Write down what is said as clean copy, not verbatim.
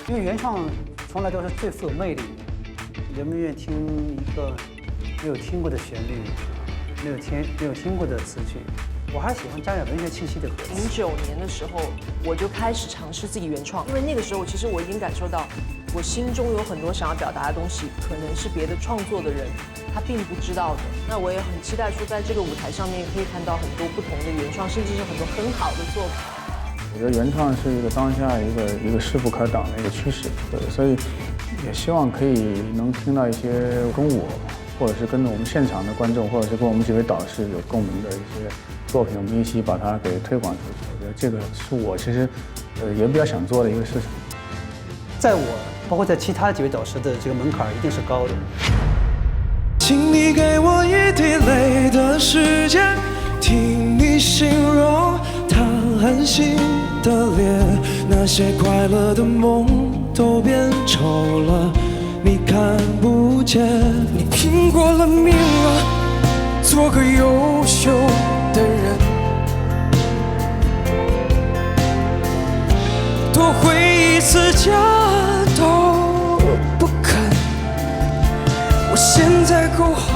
因为原创从来都是最富有魅力的。人们愿意听一个没有听过的旋律，没有听过的词曲。我还是喜欢加点文学气息的歌词。09年的时候，我就开始尝试自己原创，因为那个时候其实我已经感受到，我心中有很多想要表达的东西，可能是别的创作的人他并不知道的。那我也很期待说，在这个舞台上面可以看到很多不同的原创，甚至是很多很好的作品。我觉得原创是一个当下一个势不可挡的一个趋势，对，所以也希望可以能听到一些跟我，或者是跟我们现场的观众，或者是跟我们几位导师有共鸣的一些作品，我们一起把它给推广出去。我觉得这个是我其实也比较想做的一个事情。在我，包括在其他几位导师的这个门槛一定是高的。请你给我一滴泪的时间，听你形容他安心的脸，那些快乐的梦都变丑了，你看不见。你拼过了命了，做个优秀的人，多回一次家都不肯。我现在够好。